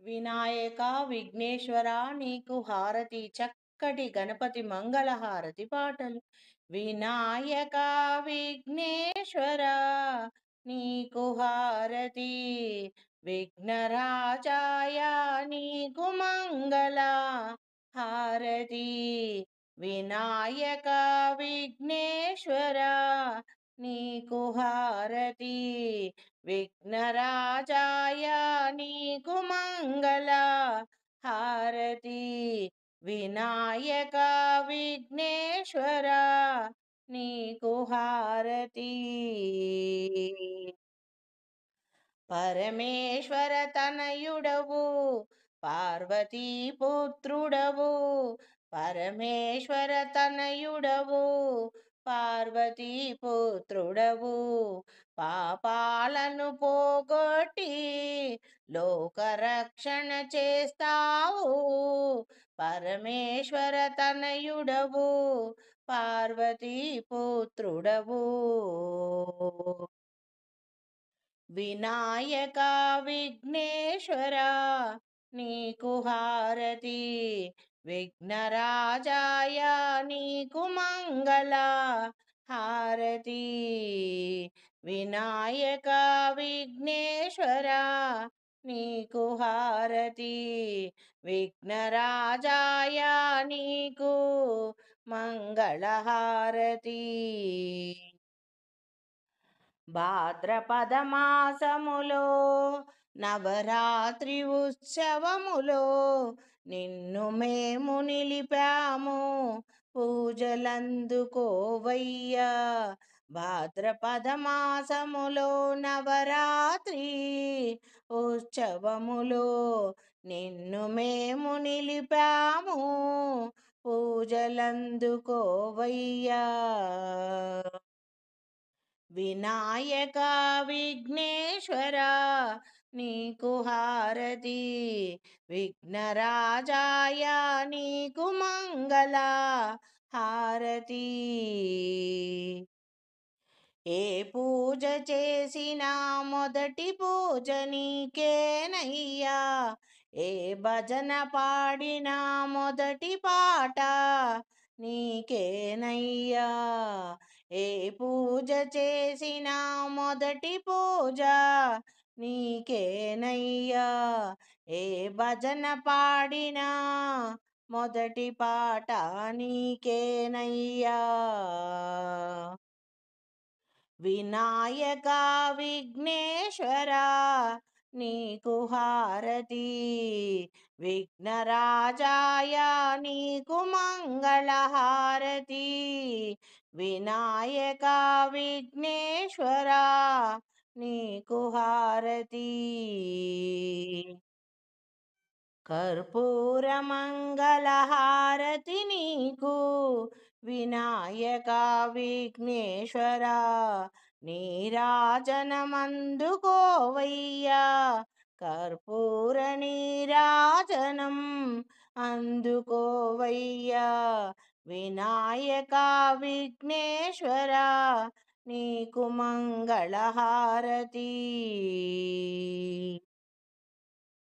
వినాయక విఘ్నేశ్వర నీకు హారతి చక్కటి గణపతి మంగళ హారతి పాటలు. వినాయక విఘ్నేశ్వర నీకు హారతి, విఘ్నరాజాయ నీకు మంగళ హారతి. వినాయక విఘ్నేశ్వర నీకు హారతి, విఘ్నరాజాయ నీకు మంగళ హారతి. వినాయక విఘ్నేశ్వర నీకు హారతి. పరమేశ్వర తనయుడవు పార్వతీ పుత్రుడవు, పరమేశ్వర తనయుడవు పార్వతీ పుత్రుడవు. పాపాలను పోగొట్టి లోకరక్షణ చేస్తావు, పరమేశ్వర తనయుడవు పార్వతీ పుత్రుడవు. వినాయక విఘ్నేశ్వర నీకు హారతి, విఘ్నరాజాయ నీకు మంగళ హారతి. వినాయక విఘ్నేశ్వర నీకు హారతి, విఘ్నరాజాయ నీకు మంగళ హారతి. భాద్రపద మాసములో నవరాత్రి ఉత్సవములో నిన్ను మేము నిలిపాము, పూజలందుకోవయ్యా. భాద్రపద మాసములో నవరాత్రి ఉత్సవములో నిన్ను మేము నిలిపాము, పూజలందుకోవయ్యా. వినాయక విఘ్నేశ్వర నీకు హారతి, విఘ్నరాజాయ నీకు మంగళ హారతి. ఏ పూజ చేసినా మొదటి పూజ నీకేనయ్యా, ఏ భజన పాడినా మొదటి పాట నీకేనయ్యా. ఏ పూజ చేసినా మొదటి పూజ నీకేనయ్యా, ఏ భజన పాడినా మొదటి పాట నీకేనయ్యా. వినాయక విఘ్నేశ్వర నీకు హారతి, విఘ్నరాజాయ నీకు మంగళ హారతి. వినాయక విఘ్నేశ్వర నీకు హారతి. కర్పూర మంగళ హారతి నీకు వినాయక విఘ్నేశ్వర, నీరాజనమందుకోవయ్యా. కర్పూర నీరాజనం అందుకోవయ్యా. వినాయక విఘ్నేశ్వర నీకు మంగళ హారతి.